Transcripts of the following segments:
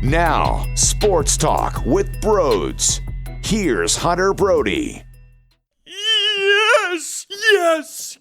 Now, Sports Talk with Broads. Here's Hunter Brody. Yes.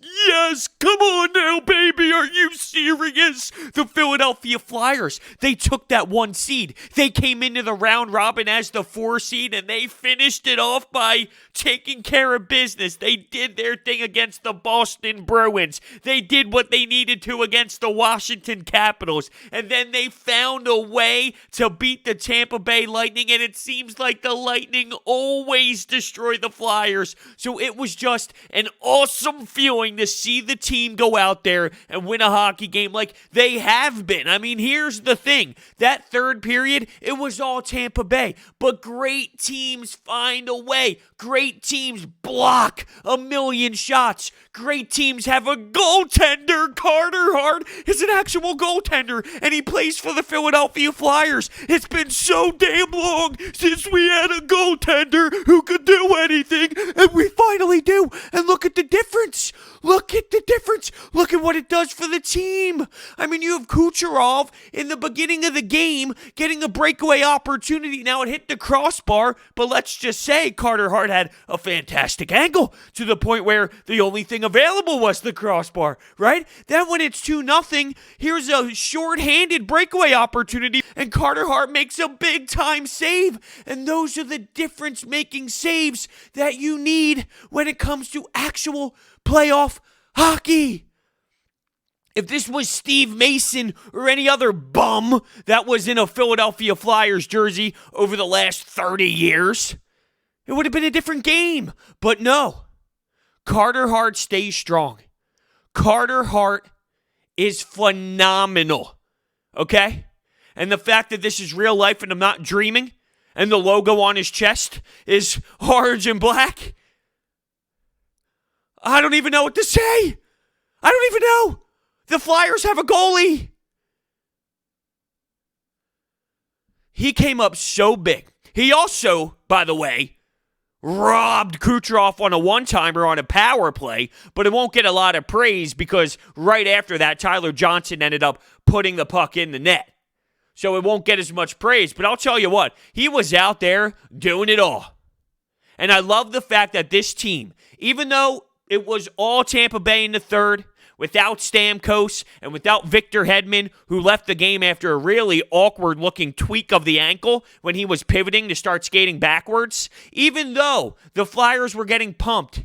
Come on now, baby. Are you serious? The Philadelphia Flyers, they took that 1 seed. They came into the round robin as the 4 seed, and they finished it off by taking care of business. They did their thing against the Boston Bruins. They did what they needed to against the Washington Capitals. And then they found a way to beat the Tampa Bay Lightning, and it seems like the Lightning always destroy the Flyers. So it was just an awesome feeling to see the team go out there and win a hockey game like they have been. I mean, here's the thing. That third period, it was all Tampa Bay. But great teams find a way. Great teams block a million shots. Great teams have a goaltender. Carter Hart is an actual goaltender, and he plays for the Philadelphia Flyers. It's been so damn long since we had a goaltender who could do anything, and we finally do. And look at the difference. Look at the difference. Look at what it does for the team. I mean, you have Kucherov in the beginning of the game getting a breakaway opportunity. Now it hit the crossbar, but let's just say Carter Hart had a fantastic angle to the point where the only thing available was the crossbar, right? Then when it's 2-0, here's a short-handed breakaway opportunity, and Carter Hart makes a big-time save. And those are the difference-making saves that you need when it comes to actual playoff hockey. If this was Steve Mason or any other bum that was in a Philadelphia Flyers jersey over the last 30 years, it would have been a different game. But no, Carter Hart stays strong. Carter Hart is phenomenal, okay? And the fact that this is real life and I'm not dreaming, and the logo on his chest is orange and black, I don't even know what to say. I don't even know. The Flyers have a goalie. He came up so big. He also, by the way, robbed Kucherov on a one-timer on a power play, but it won't get a lot of praise because right after that, Tyler Johnson ended up putting the puck in the net. So it won't get as much praise, but I'll tell you what, he was out there doing it all. And I love the fact that this team, even though it was all Tampa Bay in the third, without Stamkos and without Victor Hedman, who left the game after a really awkward-looking tweak of the ankle when he was pivoting to start skating backwards. Even though the Flyers were getting pumped,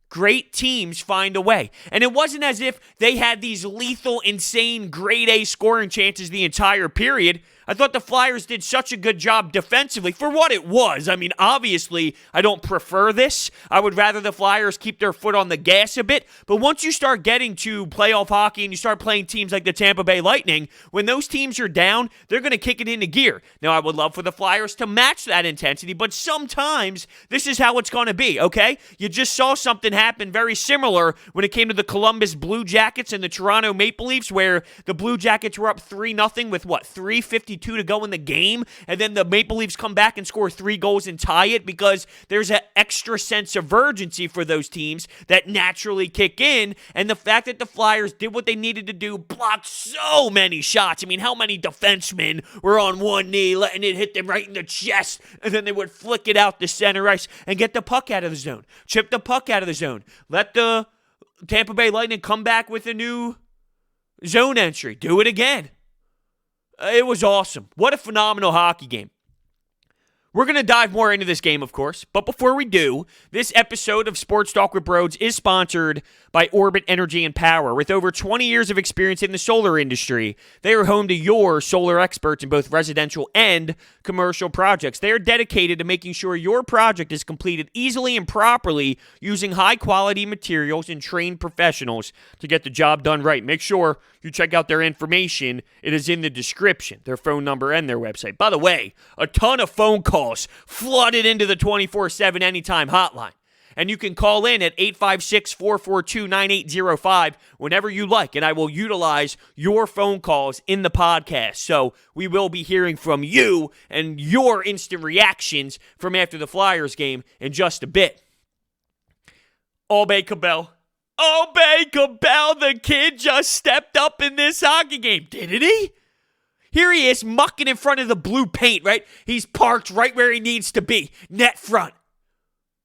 great teams find a way. And it wasn't as if they had these lethal, insane, grade A scoring chances the entire period. I thought the Flyers did such a good job defensively for what it was. I mean, obviously, I don't prefer this. I would rather the Flyers keep their foot on the gas a bit. But once you start getting to playoff hockey and you start playing teams like the Tampa Bay Lightning, when those teams are down, they're going to kick it into gear. Now, I would love for the Flyers to match that intensity, but sometimes this is how it's going to be, okay? You just saw something happen very similar when it came to the Columbus Blue Jackets and the Toronto Maple Leafs, where the Blue Jackets were up 3-0 with, 3:52 to go in the game, and then the Maple Leafs come back and score 3 goals and tie it because there's an extra sense of urgency for those teams that naturally kick in, and the fact that the Flyers did what they needed to do, blocked so many shots. I mean, how many defensemen were on one knee, letting it hit them right in the chest, and then they would flick it out the center ice and get the puck out of the zone, chip the puck out of the zone, let the Tampa Bay Lightning come back with a new zone entry, do it again. It was awesome. What a phenomenal hockey game. We're going to dive more into this game, of course. But before we do, this episode of Sports Talk with Broads is sponsored by Orbit Energy and Power. With over 20 years of experience in the solar industry, they are home to your solar experts in both residential and commercial projects. They are dedicated to making sure your project is completed easily and properly using high-quality materials and trained professionals to get the job done right. Make sure you check out their information. It is in the description, their phone number and their website. By the way, a ton of phone calls flooded into the 24/7 Anytime hotline. And you can call in at 856-442-9805 whenever you like, and I will utilize your phone calls in the podcast. So we will be hearing from you and your instant reactions from after the Flyers game in just a bit. Aube-Kubel. Aube-Kubel, the kid just stepped up in this hockey game, didn't he? Here he is, mucking in front of the blue paint, right? He's parked right where he needs to be, net front.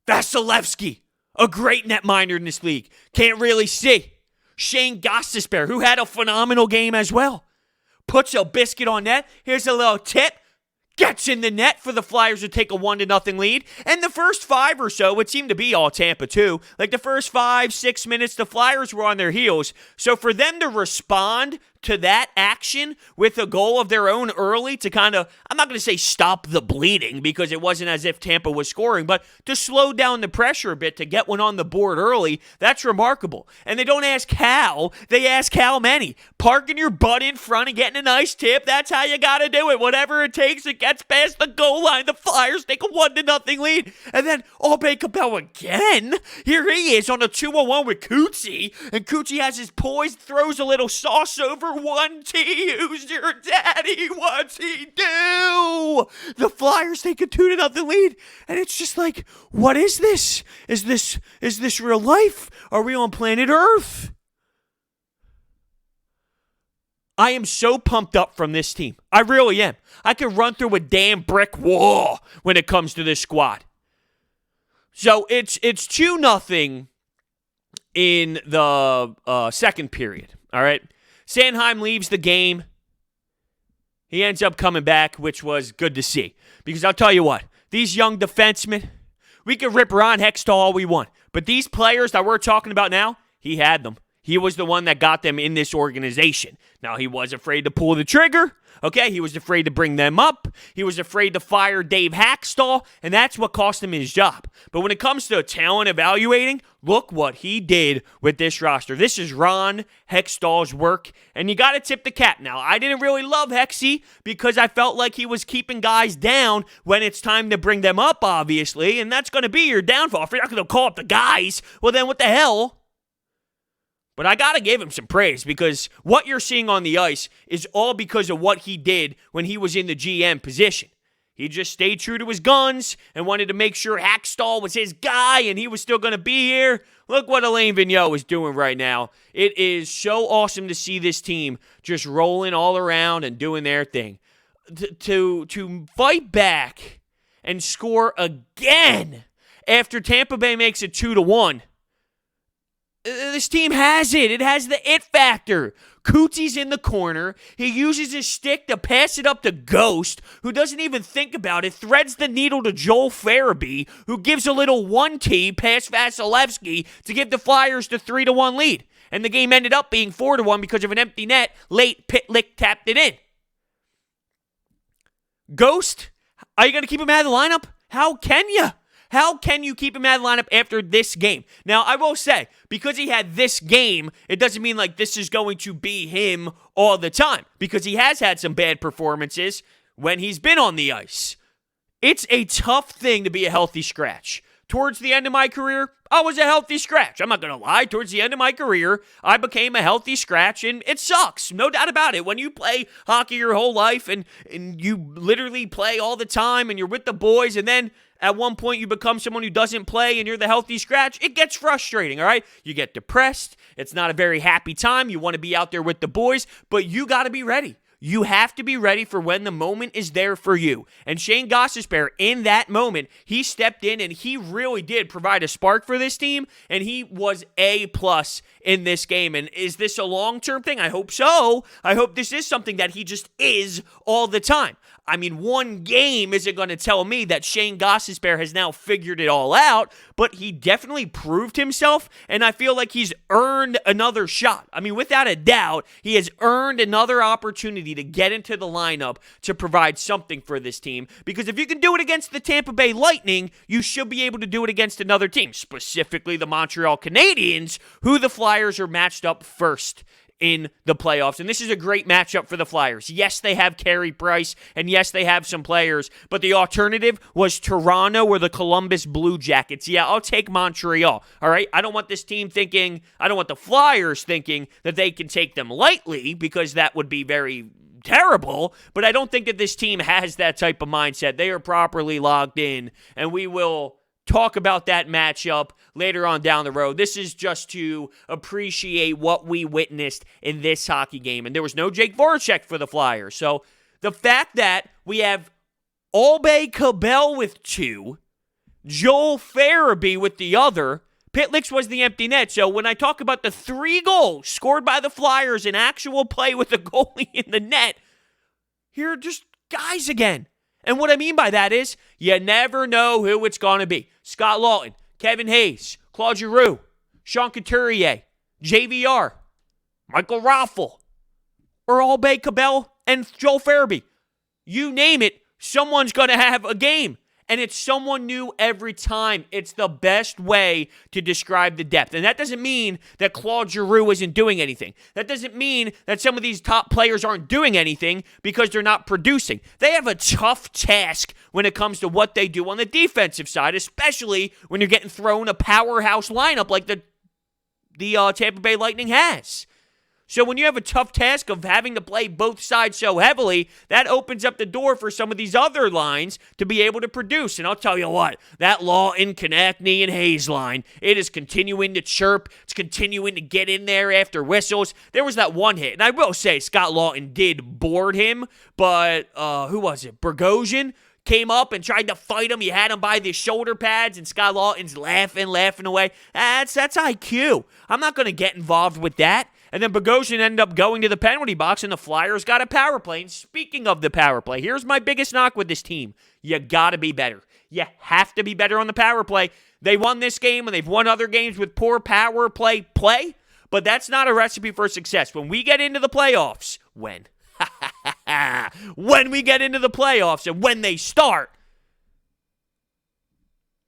Vasilevsky, a great netminder in this league. Can't really see. Shayne Gostisbehere, who had a phenomenal game as well. Puts a biscuit on net. Here's a little tip. Gets in the net for the Flyers to take a 1-0 lead. And the first 5 or so, it seemed to be all Tampa too. Like the first 5-6 minutes, the Flyers were on their heels. So for them to respond to that action with a goal of their own early to kind of, I'm not going to say stop the bleeding because it wasn't as if Tampa was scoring, but to slow down the pressure a bit to get one on the board early, that's remarkable. And they don't ask how, they ask how many. Parking your butt in front and getting a nice tip, that's how you got to do it. Whatever it takes, it gets past the goal line. The Flyers take a 1-0 lead. And then Aube-Kubel again. Here he is on a 2-on-1 with Coochie. And Coochie has his poise, throws a little sauce over 1T. Who's your daddy? What's he do? The Flyers take a 2-0 lead. And it's just like, what is this? Is this real life? Are we on planet Earth? I am so pumped up from this team. I really am. I could run through a damn brick wall when it comes to this squad. So it's 2-0 in the second period. All right. Sanheim leaves the game. He ends up coming back, which was good to see. Because I'll tell you what, these young defensemen, we can rip Ron Hextall all we want. But these players that we're talking about now, he had them. He was the one that got them in this organization. Now, he was afraid to pull the trigger. Okay, he was afraid to bring them up. He was afraid to fire Dave Haxtell, and that's what cost him his job. But when it comes to talent evaluating, look what he did with this roster. This is Ron Hextall's work, and you got to tip the cap. Now, I didn't really love Hexy because I felt like he was keeping guys down when it's time to bring them up, obviously, and that's going to be your downfall. If you're not going to call up the guys, well, then what the hell? But I got to give him some praise because what you're seeing on the ice is all because of what he did when he was in the GM position. He just stayed true to his guns and wanted to make sure Haxtell was his guy and he was still going to be here. Look what Alain Vigneault is doing right now. It is so awesome to see this team just rolling all around and doing their thing. To fight back and score again after Tampa Bay makes it 2-1. This team has it. It has the it factor. Cootie's in the corner. He uses his stick to pass it up to Ghost, who doesn't even think about it, threads the needle to Joel Farabee, who gives a little 1T past Vasilevsky to give the Flyers the 3-1 lead. And the game ended up being 4-1 because of an empty net. Late, Pitlick tapped it in. Ghost, are you going to keep him out of the lineup? How can you? How can you keep him out of the lineup after this game? Now, I will say, because he had this game, it doesn't mean like this is going to be him all the time, because he has had some bad performances when he's been on the ice. It's a tough thing to be a healthy scratch. Towards the end of my career, I was a healthy scratch. I'm not going to lie. Towards the end of my career, I became a healthy scratch, and it sucks. No doubt about it. When you play hockey your whole life, and you literally play all the time, and you're with the boys, and then at one point you become someone who doesn't play, and you're the healthy scratch, it gets frustrating, all right? You get depressed. It's not a very happy time. You want to be out there with the boys, but you got to be ready. You have to be ready for when the moment is there for you. And Shayne Gostisbehere, in that moment, he stepped in and he really did provide a spark for this team, and he was A+ in this game. And is this a long-term thing? I hope so. I hope this is something that he just is all the time. I mean, one game isn't going to tell me that Shayne Gostisbehere has now figured it all out, but he definitely proved himself, and I feel like he's earned another shot. I mean, without a doubt, he has earned another opportunity to get into the lineup to provide something for this team, because if you can do it against the Tampa Bay Lightning, you should be able to do it against another team, specifically the Montreal Canadiens, who the Flyers are matched up first in the playoffs. And this is a great matchup for the Flyers. Yes, they have Carey Price, and yes, they have some players, but the alternative was Toronto or the Columbus Blue Jackets. Yeah, I'll take Montreal, all right? I don't want this team thinking, I don't want the Flyers thinking that they can take them lightly, because that would be very terrible, but I don't think that this team has that type of mindset. They are properly logged in, and we will talk about that matchup later on down the road. This is just to appreciate what we witnessed in this hockey game. And there was no Jake Voracek for the Flyers. So The fact that we have Aube-Kubel with 2, Joel Farabee with the other, Pitlick was the empty net. So when I talk about the 3 goals scored by the Flyers in actual play with the goalie in the net, here are just guys again. And what I mean by that is you never know who it's going to be. Scott Laughton, Kevin Hayes, Claude Giroux, Sean Couturier, JVR, Michael Raffl, or Aube-Kubel and Joel Farabee. You name it, someone's going to have a game. And it's someone new every time. It's the best way to describe the depth. And that doesn't mean that Claude Giroux isn't doing anything. That doesn't mean that some of these top players aren't doing anything because they're not producing. They have a tough task when it comes to what they do on the defensive side, especially when you're getting thrown a powerhouse lineup like the Tampa Bay Lightning has. So when you have a tough task of having to play both sides so heavily, that opens up the door for some of these other lines to be able to produce. And I'll tell you what, that Laughton, Konechny, and Hayes line, it is continuing to chirp. It's continuing to get in there after whistles. There was that one hit, and I will say Scott Laughton did board him, but who was it? Bogosian came up and tried to fight him. He had him by the shoulder pads, and Scott Laughton's laughing away. That's IQ. I'm not going to get involved with that. And then Bogosian ended up going to the penalty box, and the Flyers got a power play. And speaking of the power play, here's my biggest knock with this team. You got to be better. You have to be better on the power play. They won this game, and they've won other games with poor power play, but that's not a recipe for success. When we get into the playoffs, when we get into the playoffs and when they start,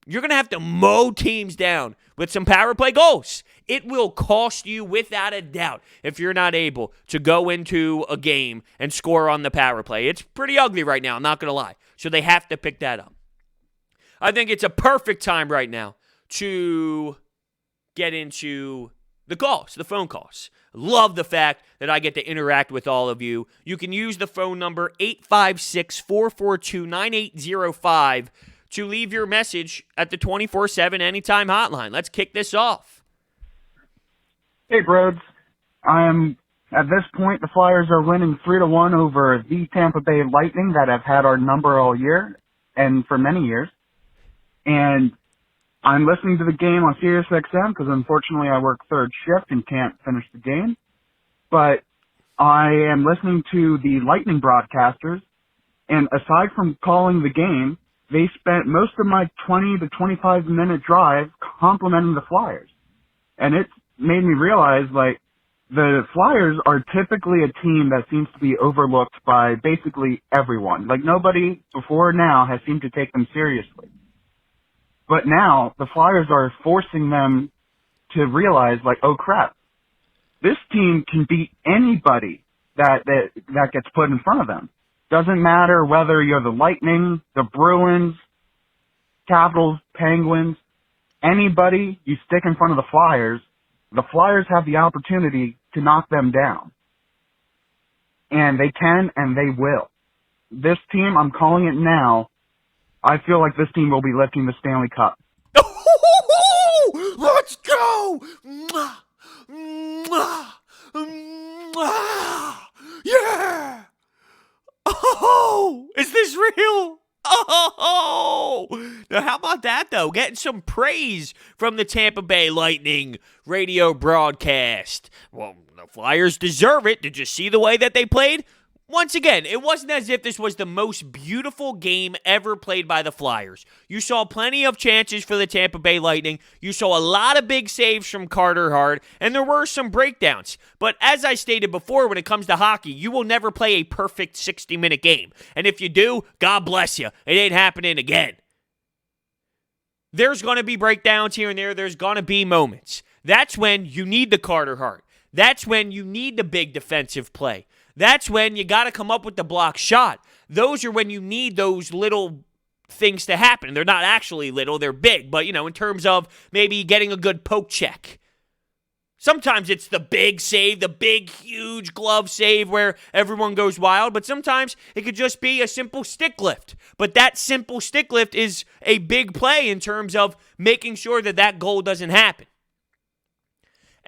you're going to have to mow teams down with some power play goals. It will cost you without a doubt if you're not able to go into a game and score on the power play. It's pretty ugly right now, I'm not going to lie. So they have to pick that up. I think it's a perfect time right now to get into the calls, the phone calls. Love the fact that I get to interact with all of you. You can use the phone number 856-442-9805 to leave your message at the 24/7 Anytime hotline. Let's kick this off. Hey, Broads. At this point, the Flyers are winning 3-1 over the Tampa Bay Lightning that have had our number all year and for many years. And I'm listening to the game on SiriusXM because unfortunately I work third shift and can't finish the game. But I am listening to the Lightning broadcasters, and aside from calling the game, they spent most of my 20 to 25 minute drive complimenting the Flyers. And it's made me realize, like, the Flyers are typically a team that seems to be overlooked by basically everyone. Like, nobody before now has seemed to take them seriously. But now, the Flyers are forcing them to realize, like, oh crap, this team can beat anybody that gets put in front of them. Doesn't matter whether you're the Lightning, the Bruins, Capitals, Penguins, anybody you stick in front of the Flyers have the opportunity to knock them down. And they can, and they will. This team, I'm calling it now, I feel like this team will be lifting the Stanley Cup. Let's go! Mwah! Mwah! Mwah! Yeah! Oh, is this real? Oh, now how about that, though? Getting some praise from the Tampa Bay Lightning radio broadcast. Well, the Flyers deserve it. Did you see the way that they played? Once again, it wasn't as if this was the most beautiful game ever played by the Flyers. You saw plenty of chances for the Tampa Bay Lightning. You saw a lot of big saves from Carter Hart, and there were some breakdowns. But as I stated before, when it comes to hockey, you will never play a perfect 60-minute game. And if you do, God bless you. It ain't happening again. There's going to be breakdowns here and there. There's going to be moments. That's when you need the Carter Hart. That's when you need the big defensive play. That's when you got to come up with the block shot. Those are when you need those little things to happen. They're not actually little, they're big, but, in terms of maybe getting a good poke check. Sometimes it's the big save, the big, huge glove save where everyone goes wild, but sometimes it could just be a simple stick lift. But that simple stick lift is a big play in terms of making sure that goal doesn't happen.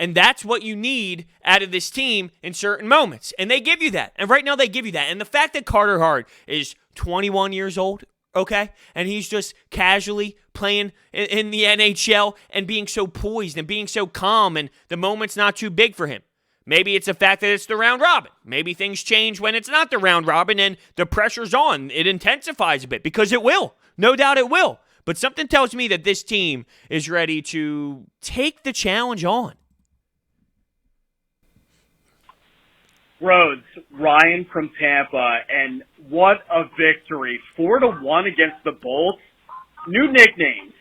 And that's what you need out of this team in certain moments. And they give you that. And right now they give you that. And the fact that Carter Hart is 21 years old, okay, and he's just casually playing in the NHL and being so poised and being so calm, and the moment's not too big for him. Maybe it's the fact that it's the round robin. Maybe things change when it's not the round robin and the pressure's on. It intensifies a bit, because it will. No doubt it will. But something tells me that this team is ready to take the challenge on. Rhodes, Ryan from Tampa, and what a victory. 4-1 against the Bolts. New nicknames.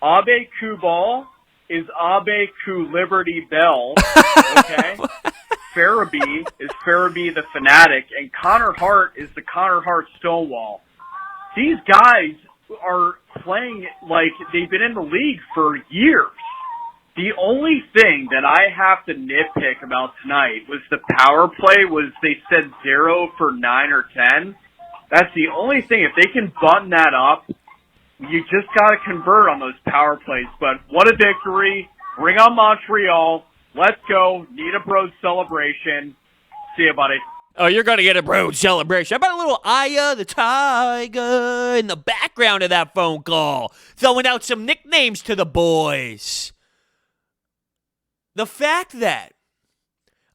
Aube-Kubel is Aube-Ku Liberty Bell. Okay? Farabee is Farabee the Fanatic, and Connor Hart is the Connor Hart Stonewall. These guys are playing like they've been in the league for years. The only thing that I have to nitpick about tonight was the power play. Was they said 0 for 9 or 10. That's the only thing. If they can button that up, you just got to convert on those power plays. But what a victory. Bring on Montreal. Let's go. Need a bro celebration. See you, buddy. Oh, you're going to get a bro celebration. How about a little Aya the Tiger in the background of that phone call? Throwing out some nicknames to the boys. The fact that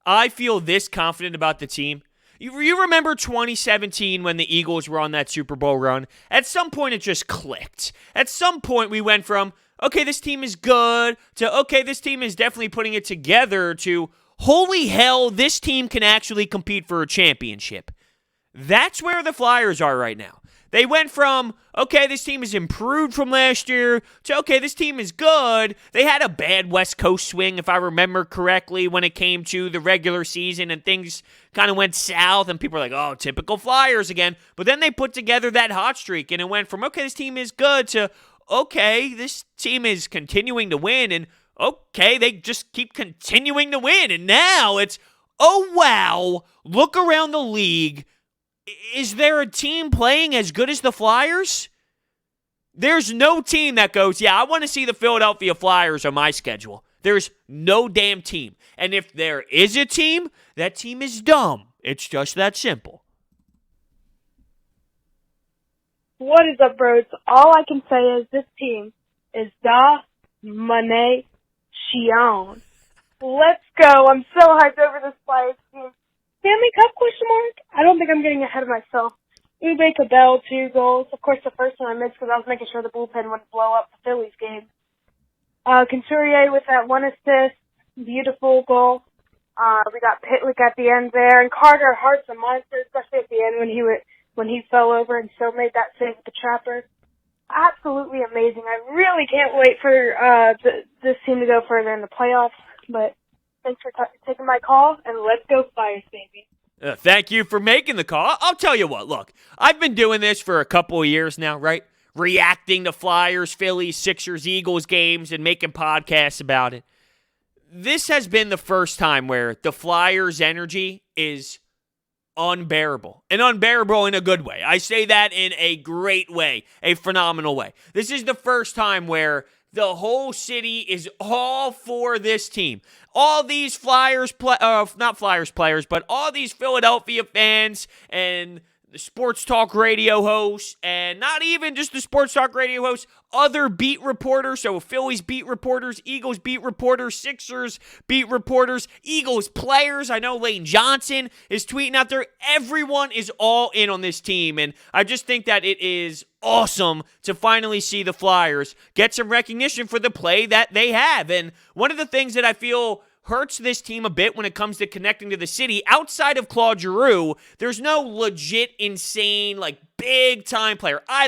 I feel this confident about the team, you remember 2017 when the Eagles were on that Super Bowl run? At some point, it just clicked. At some point, we went from, okay, this team is good, to, okay, this team is definitely putting it together, to, holy hell, this team can actually compete for a championship. That's where the Flyers are right now. They went from, okay, this team is improved from last year, to, okay, this team is good. They had a bad West Coast swing, if I remember correctly, when it came to the regular season, and things kind of went south, and people were like, oh, typical Flyers again. But then they put together that hot streak, and it went from, okay, this team is good, to, okay, this team is continuing to win, and okay, they just keep continuing to win. And now it's, oh, wow, look around the league. Is there a team playing as good as the Flyers? There's no team that goes, yeah, I want to see the Philadelphia Flyers on my schedule. There's no damn team. And if there is a team, that team is dumb. It's just that simple. What is up, bros? All I can say is this team is da money Chion. Let's go. I'm so hyped over this Flyers team. Stanley Cup, question mark? I don't think I'm getting ahead of myself. Aube-Kubel, 2 goals. Of course, the first one I missed because I was making sure the bullpen wouldn't blow up the Phillies game. Couturier with that 1 assist. Beautiful goal. We got Pitlick at the end there. And Carter Hart's a monster, especially at the end when he fell over and still made that save with the trapper. Absolutely amazing. I really can't wait for this team to go further in the playoffs. But thanks for taking my call, and let's go Flyers, baby. Thank you for making the call. I'll tell you what, look, I've been doing this for a couple of years now, right? Reacting to Flyers, Phillies, Sixers, Eagles games and making podcasts about it. This has been the first time where the Flyers' energy is unbearable. And unbearable in a good way. I say that in a great way, a phenomenal way. This is the first time where the whole city is all for this team. All these Flyers, not Flyers players, but all these Philadelphia fans and the sports talk radio hosts, and not even just the sports talk radio hosts, other beat reporters, so Phillies beat reporters, Eagles beat reporters, Sixers beat reporters, Eagles players. I know Lane Johnson is tweeting out there. Everyone is all in on this team, and I just think that it is awesome to finally see the Flyers get some recognition for the play that they have. And one of the things that I feel hurts this team a bit when it comes to connecting to the city, outside of Claude Giroux, there's no legit, insane, like, big-time player. I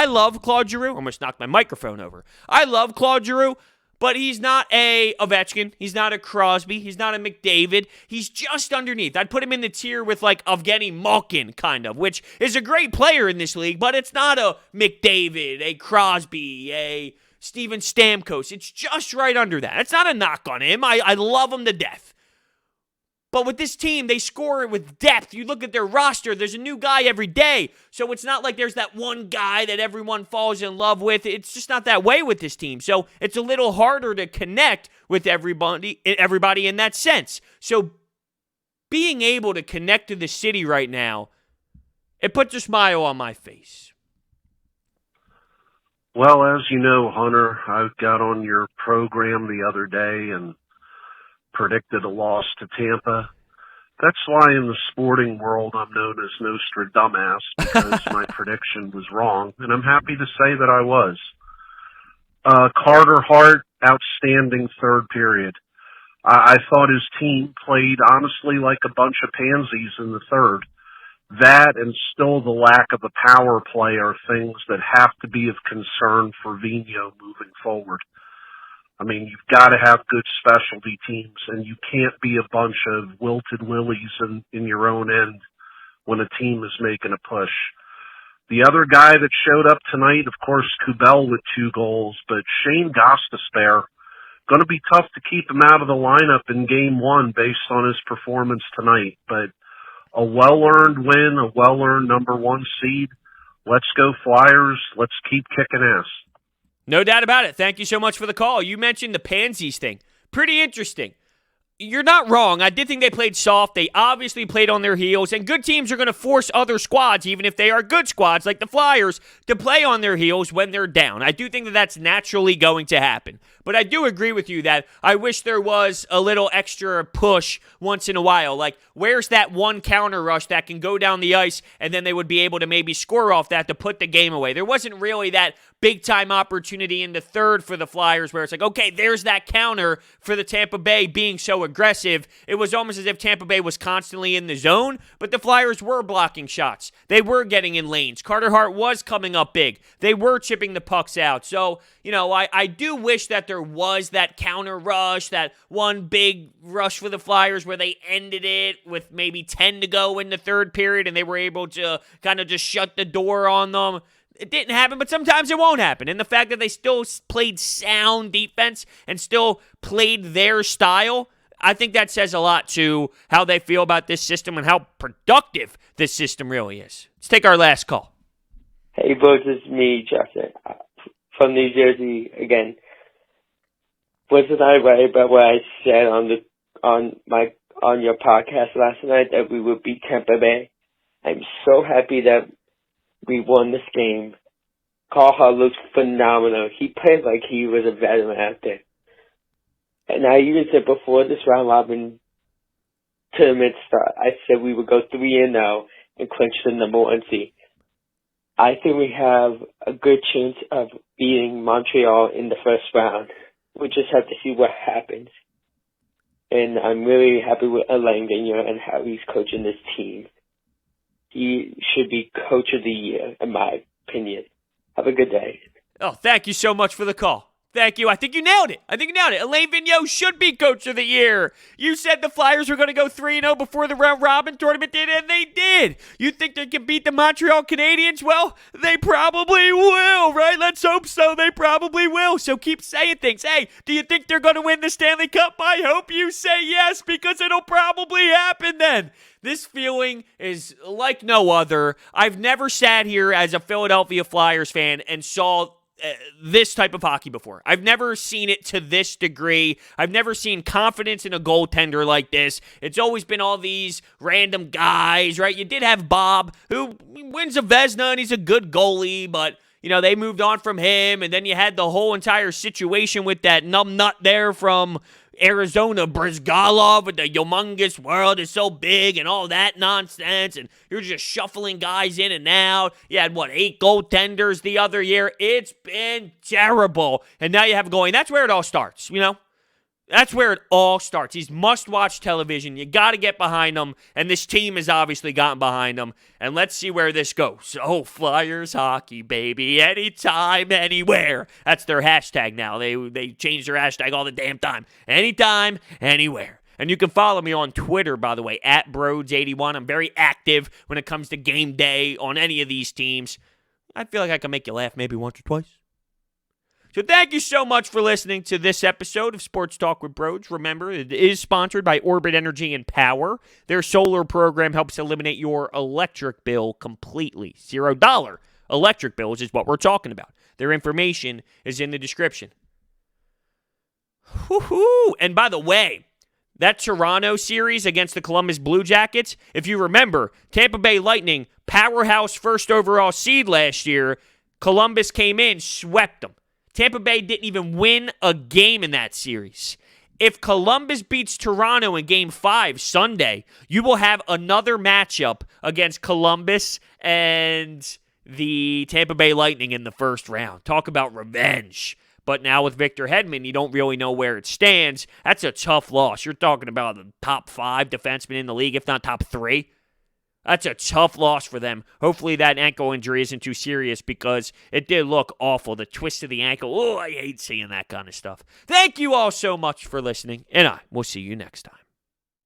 love Claude Giroux. I almost knocked my microphone over. I love Claude Giroux, but he's not a Ovechkin. He's not a Crosby. He's not a McDavid. He's just underneath. I'd put him in the tier with, like, Evgeny Malkin, kind of, which is a great player in this league, but it's not a McDavid, a Crosby, a Steven Stamkos. It's just right under that. It's not a knock on him. I love him to death. But with this team, they score with depth. You look at their roster, there's a new guy every day. So it's not like there's that one guy that everyone falls in love with. It's just not that way with this team. So it's a little harder to connect with everybody in that sense. So being able to connect to the city right now, it puts a smile on my face. Well, as you know, Hunter, I got on your program the other day and predicted a loss to Tampa. That's why in the sporting world I'm known as Nostradamus, because my prediction was wrong, and I'm happy to say that I was. Carter Hart, outstanding third period. I thought his team played, honestly, like a bunch of pansies in the third. That and still the lack of a power play are things that have to be of concern for Vigneault moving forward. I mean, you've got to have good specialty teams, and you can't be a bunch of wilted lilies in your own end when a team is making a push. The other guy that showed up tonight, of course, Kubel with 2 goals, but Shayne Gostisbehere, going to be tough to keep him out of the lineup in Game 1 based on his performance tonight. But a well-earned win, a well-earned number 1 seed. Let's go Flyers. Let's keep kicking ass. No doubt about it. Thank you so much for the call. You mentioned the pansies thing. Pretty interesting. You're not wrong. I did think they played soft. They obviously played on their heels, and good teams are going to force other squads, even if they are good squads like the Flyers, to play on their heels when they're down. I do think that that's naturally going to happen. But I do agree with you that I wish there was a little extra push once in a while. Like, where's that one counter rush that can go down the ice, and then they would be able to maybe score off that to put the game away? There wasn't really that big-time opportunity in the third for the Flyers where it's like, okay, there's that counter for the Tampa Bay being so aggressive. It was almost as if Tampa Bay was constantly in the zone, but the Flyers were blocking shots. They were getting in lanes. Carter Hart was coming up big. They were chipping the pucks out. So, I do wish that there was that counter rush, that one big rush for the Flyers where they ended it with maybe 10 to go in the third period and they were able to kind of just shut the door on them. It didn't happen, but sometimes it won't happen. And the fact that they still played sound defense and still played their style, I think that says a lot to how they feel about this system and how productive this system really is. Let's take our last call. Hey, folks, it's me, Justin, from New Jersey again. Wasn't I right about what I said on your podcast last night that we would beat Tampa Bay? I'm so happy that we won this game. Carl Hart looks phenomenal. He played like he was a veteran out there. And I even said before this round robin tournament start, I said we would go 3-0 and clinch the number 1 seed. I think we have a good chance of beating Montreal in the first round. We just have to see what happens. And I'm really happy with Alain Vigneault and how he's coaching this team. He should be Coach of the Year, in my opinion. Have a good day. Oh, thank you so much for the call. Thank you. I think you nailed it. Alain Vigneault should be Coach of the Year. You said the Flyers were going to go 3-0 before the round robin tournament did, and they did. You think they can beat the Montreal Canadiens? Well, they probably will, right? Let's hope so. They probably will. So keep saying things. Hey, do you think they're going to win the Stanley Cup? I hope you say yes, because it'll probably happen then. This feeling is like no other. I've never sat here as a Philadelphia Flyers fan and saw this type of hockey before. I've never seen it to this degree. I've never seen confidence in a goaltender like this. It's always been all these random guys, right? You did have Bob, who wins a Vezina, and he's a good goalie, but they moved on from him, and then you had the whole entire situation with that numbnut there from Arizona, Brizgalov, with the humongous world is so big and all that nonsense, and you're just shuffling guys in and out. You had, 8 goaltenders the other year? It's been terrible. And now you have going, that's where it all starts, That's where it all starts. These must-watch television. You got to get behind them, and this team has obviously gotten behind them, and let's see where this goes. Oh, Flyers hockey, baby. Anytime, anywhere. That's their hashtag now. They change their hashtag all the damn time. Anytime, anywhere. And you can follow me on Twitter, by the way, at Broads81. I'm very active when it comes to game day on any of these teams. I feel like I can make you laugh maybe once or twice. So thank you so much for listening to this episode of Sports Talk with Bros. Remember, it is sponsored by Orbit Energy and Power. Their solar program helps eliminate your electric bill completely. $0 electric bills is what we're talking about. Their information is in the description. Woohoo! And by the way, that Toronto series against the Columbus Blue Jackets, if you remember, Tampa Bay Lightning, powerhouse first overall seed last year, Columbus came in, swept them. Tampa Bay didn't even win a game in that series. If Columbus beats Toronto in Game 5 Sunday, you will have another matchup against Columbus and the Tampa Bay Lightning in the first round. Talk about revenge. But now with Victor Hedman, you don't really know where it stands. That's a tough loss. You're talking about the top 5 defensemen in the league, if not top 3. That's a tough loss for them. Hopefully that ankle injury isn't too serious because it did look awful. The twist of the ankle. Oh, I hate seeing that kind of stuff. Thank you all so much for listening, and I will see you next time.